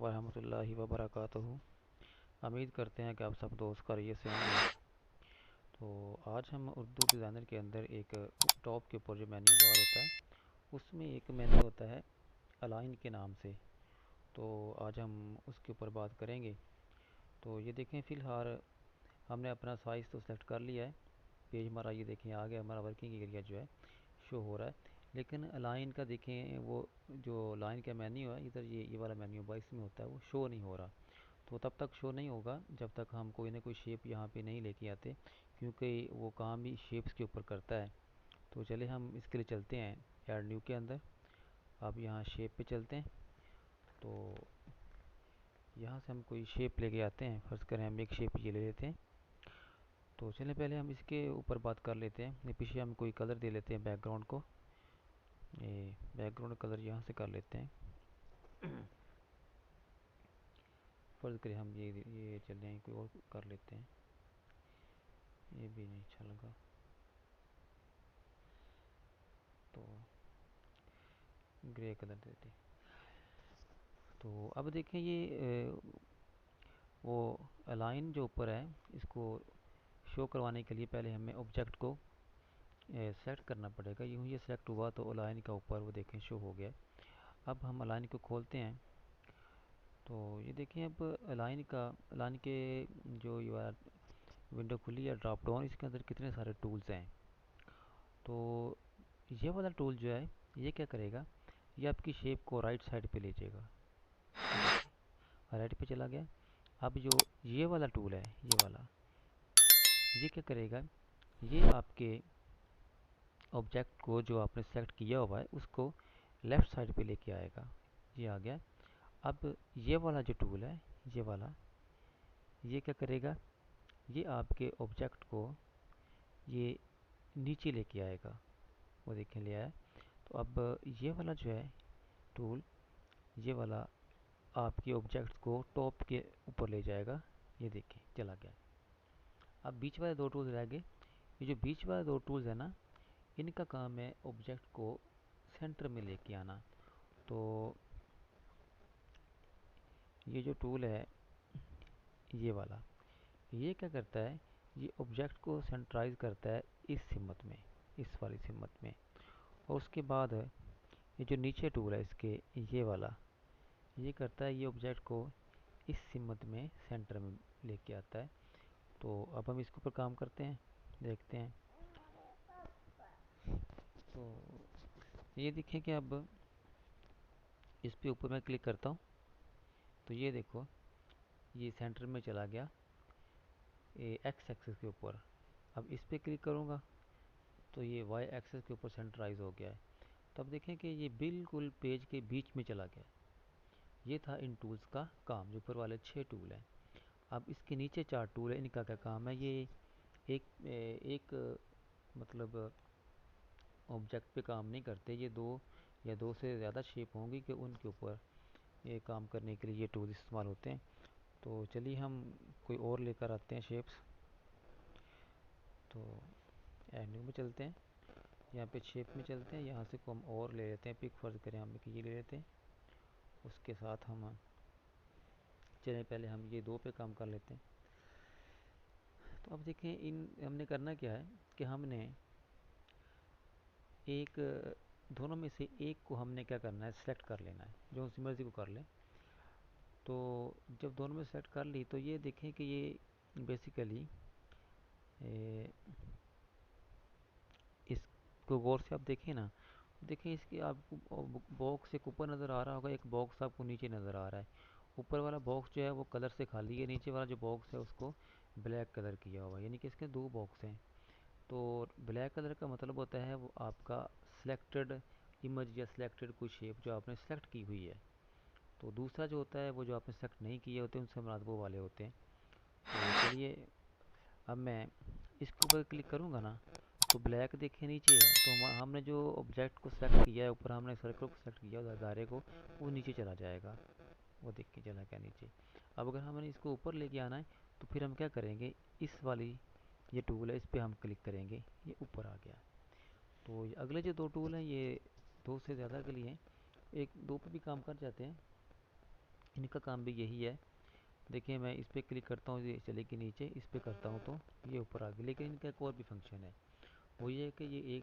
वरहमतुल्लाहि वबरकातुहू। उम्मीद करते हैं कि आप सब दोस्त खैरियत से होंगे। तो आज हम उर्दू डिज़ाइनर के अंदर एक टॉप के ऊपर जो मेन्यू बार होता है उसमें एक मेन्यू होता है अलाइन के नाम से। तो आज हम उसके ऊपर बात करेंगे। तो ये देखें, फ़िलहाल हमने अपना साइज़ तो सेलेक्ट कर लिया है। पेज हमारा ये देखें आ गया, हमारा वर्किंग एरिया जो है शो हो रहा है। लेकिन लाइन का देखें, वो जो लाइन का मेन्यू है इधर ये वाला मेन्यू बाईस में होता है, वो शो नहीं हो रहा। तो तब तक शो नहीं होगा जब तक हम कोई ना कोई शेप यहाँ पे नहीं लेके आते, क्योंकि वो काम ही शेप्स के ऊपर करता है। तो चले हम इसके लिए चलते हैं ऐड न्यू के अंदर। अब यहाँ शेप पे चलते हैं। तो यहाँ से हम कोई शेप लेके आते हैं। फ़र्ज़ करें हम एक शेप ये ले लेते हैं। तो चलें पहले हम इसके ऊपर बात कर लेते हैं। ये पीछे हम कोई कलर दे लेते हैं बैकग्राउंड को। ये बैकग्राउंड कलर यहाँ से कर लेते हैं। फ़र्ज़ करें हम ये चल जाएँ, कोई और कर लेते हैं। ये भी नहीं अच्छा लगा, तो ग्रे कलर देते हैं। तो अब देखें ये वो अलाइन जो ऊपर है इसको शो करवाने के लिए पहले हमें ऑब्जेक्ट को सेलेक्ट करना पड़ेगा। यूँ ये सेलेक्ट हुआ तो अलाइन का ऊपर वो देखें शो हो गया। अब हम अलाइन को खोलते हैं। तो ये देखें, अब अलाइन के जो ये विंडो खुली है ड्रॉप डाउन, इसके अंदर कितने सारे टूल्स हैं। तो ये वाला टूल जो है ये क्या करेगा, ये आपकी शेप को राइट साइड पे ले जाएगा। राइट पे चला गया। अब जो ये वाला टूल है, ये वाला, ये क्या करेगा, ये आपके ऑब्जेक्ट को जो आपने सेलेक्ट किया हुआ है उसको लेफ़्ट साइड पे लेके आएगा। ये आ गया। अब ये वाला जो टूल है, ये वाला, ये क्या करेगा, ये आपके ऑब्जेक्ट को ये नीचे लेके आएगा। वो देखें ले आया। तो अब ये वाला जो है टूल, ये वाला आपके ऑब्जेक्ट को टॉप के ऊपर ले जाएगा। ये देखें चला गया। अब बीच वाले दो टूल्स रह गए। ये जो बीच वाले दो टूल्स है ना, इनका काम है ऑब्जेक्ट को सेंटर में लेके आना। तो ये जो टूल है ये वाला, ये क्या करता है, ये ऑब्जेक्ट को सेंटराइज करता है इस सिमत में, इस वाली सिमत में। और उसके बाद ये जो नीचे टूल है इसके, ये वाला, ये करता है ये ऑब्जेक्ट को इस सिमत में सेंटर में लेके आता है। तो अब हम इसके ऊपर काम करते हैं, देखते हैं। तो ये देखें कि अब इस पे ऊपर मैं क्लिक करता हूँ तो ये देखो ये सेंटर में चला गया एक्स एक्सिस के ऊपर। अब इस पे क्लिक करूँगा तो ये वाई एक्सिस के ऊपर सेंटराइज हो गया है। तब देखें कि ये बिल्कुल पेज के बीच में चला गया। ये था इन टूल्स का काम, जो ऊपर वाले 6 टूल हैं। अब इसके नीचे 4 टूल है, इनका क्या काम है, ये एक मतलब ऑब्जेक्ट पे काम नहीं करते। ये दो या दो से ज़्यादा शेप होंगी कि उनके ऊपर ये काम करने के लिए ये टूल इस्तेमाल होते हैं। तो चलिए हम कोई और लेकर आते हैं शेप्स। तो एंडिंग में चलते हैं, यहाँ पे शेप में चलते हैं। यहाँ से को हम और ले लेते हैं पिक। फ़र्ज़ करें हम ये ले लेते हैं, उसके साथ हम चलें पहले हम ये दो पे काम कर लेते हैं। तो अब देखें इन हमने करना क्या है कि हमने एक दोनों में से एक को हमने क्या करना है, सेलेक्ट कर लेना है, जो उसी मर्ज़ी को कर लें। तो जब दोनों में सेलेक्ट कर ली तो ये देखें कि ये बेसिकली इसको गौर से आप देखें ना, देखें इसके आपको बॉक्स एक ऊपर नज़र आ रहा होगा, एक बॉक्स आपको नीचे नज़र आ रहा है। ऊपर वाला बॉक्स जो है वो कलर से खाली है, नीचे वाला जो बॉक्स है उसको ब्लैक कलर किया हुआ है, यानी कि इसके दो बॉक्स हैं। तो ब्लैक कलर का मतलब होता है वो आपका सिलेक्टेड इमेज या सिलेक्टेड कोई शेप जो आपने सेलेक्ट की हुई है। तो दूसरा जो होता है वो जो आपने सेलेक्ट नहीं किए होते उनसे मुराद वो वाले होते हैं। तो चलिए अब मैं इसके ऊपर क्लिक करूँगा ना, तो ब्लैक देखे नीचे है। तो हमने जो ऑब्जेक्ट को सेलेक्ट किया है, ऊपर हमने सर्कल को सेलेक्ट किया उधर दायरे को, वो नीचे चला जाएगा। वो देख के चला गया नीचे। अब अगर हमें इसको ऊपर लेके आना है तो फिर हम क्या करेंगे, इस वाली ये टूल है इस पर हम क्लिक करेंगे, ये ऊपर आ गया। तो ये अगले जो दो टूल हैं ये दो से ज़्यादा के लिए हैं, एक दो पे भी काम कर जाते हैं। इनका काम भी यही है। देखिए मैं इस पर क्लिक करता हूँ ये चलेगी नीचे, इस पर करता हूँ तो ये ऊपर आ गई। लेकिन इनका एक और भी फंक्शन है, वो ये है कि ये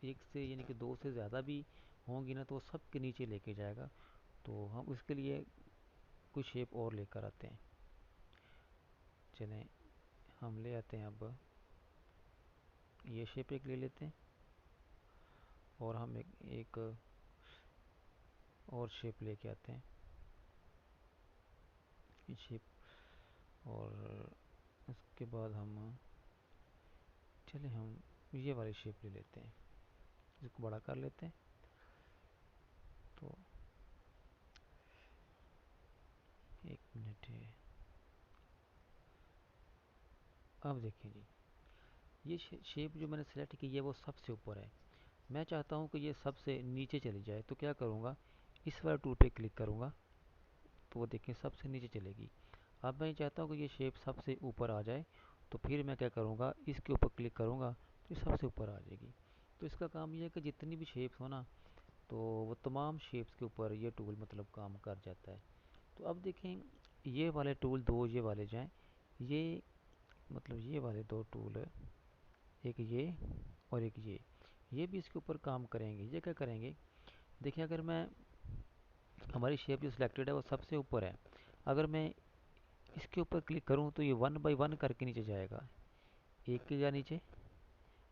एक से यानी कि दो से ज़्यादा भी होंगी ना तो वो सब के नीचे लेके जाएगा। तो हम उसके लिए कुछ शेप और लेकर आते हैं। चलें हम ले आते हैं, अब ये शेप एक ले लेते हैं और हम एक और शेप लेके आते हैं, ये शेप। और उसके बाद हम चले हम ये वाली शेप ले लेते हैं, इसको बड़ा कर लेते हैं। तो एक मिनट है, अब देखें जी, ये शेप जो मैंने सेलेक्ट की है वो सबसे ऊपर है। मैं चाहता हूँ कि ये सबसे नीचे चली जाए, तो क्या करूँगा, इस वाले टूल पे क्लिक करूँगा तो वो देखें सबसे नीचे चलेगी। अब मैं चाहता हूँ कि ये शेप सबसे ऊपर आ जाए, तो फिर मैं क्या करूँगा, इसके ऊपर क्लिक करूँगा तो ये सबसे ऊपर आ जाएगी। तो इसका काम ये है कि जितनी भी शेप्स हो ना, तो वो तमाम शेप्स के ऊपर ये टूल मतलब काम कर जाता है। तो अब देखें ये वाले टूल दो, ये वाले जाएँ, ये मतलब ये वाले दो टूल है, एक ये और एक ये भी इसके ऊपर काम करेंगे। ये क्या करेंगे, देखिए अगर मैं, हमारी शेप जो सिलेक्टेड है वो सबसे ऊपर है, अगर मैं इसके ऊपर क्लिक करूं तो ये वन बाई वन करके नीचे जाएगा। एक के गया नीचे,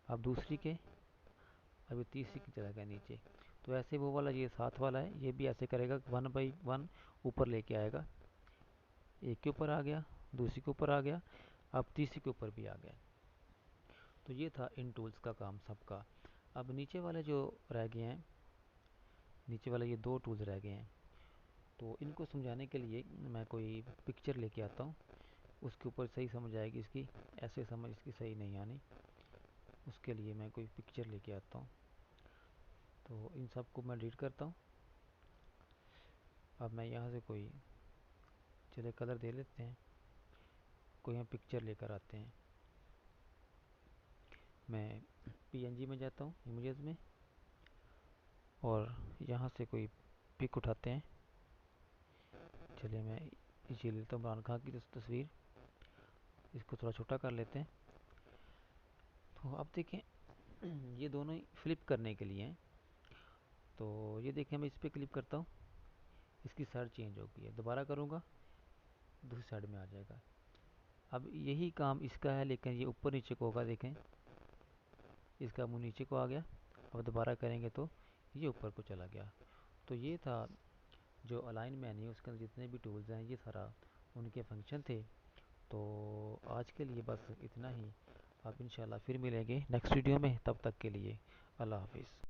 अब दूसरी के, अब ये तीसरी के चला गया नीचे। तो ऐसे वो वाला ये साथ वाला है, ये भी ऐसे करेगा, वन बाई वन ऊपर लेके आएगा। एक के ऊपर आ गया, दूसरी के ऊपर आ गया, अब तीसरी के ऊपर भी आ गया। तो ये था इन टूल्स का काम सबका। अब नीचे वाले जो रह गए हैं, नीचे वाले ये दो टूल्स रह गए हैं, तो इनको समझाने के लिए मैं कोई पिक्चर लेके आता हूँ, उसके ऊपर सही समझ आएगी इसकी, ऐसे समझ इसकी सही नहीं आनी। उसके लिए मैं कोई पिक्चर लेके आता हूँ, तो इन सब को मैं डिलीट करता हूँ। अब मैं यहाँ से कोई, चले कलर दे लेते हैं, कोई हम पिक्चर लेकर आते हैं। मैं पीएनजी में जाता हूँ, इमेजेस में, और यहाँ से कोई पिक उठाते हैं। चलिए मैं ये लेता हूँ इमरान खान की तस्वीर, इसको थोड़ा छोटा कर लेते हैं। तो अब देखें ये दोनों ही फ्लिप करने के लिए हैं। तो ये देखें मैं इस पर क्लिक करता हूँ, इसकी साइड चेंज हो गई है, दोबारा करूँगा दूसरी साइड में आ जाएगा। अब यही काम इसका है, लेकिन ये ऊपर नीचे को होगा। देखें इसका मुंह नीचे को आ गया, अब दोबारा करेंगे तो ये ऊपर को चला गया। तो ये था जो अलाइन मैन है उसके अंदर जितने भी टूल्स हैं, ये सारा उनके फंक्शन थे। तो आज के लिए बस इतना ही। आप इंशाल्लाह फिर मिलेंगे नेक्स्ट वीडियो में, तब तक के लिए अल्लाह हाफिज़।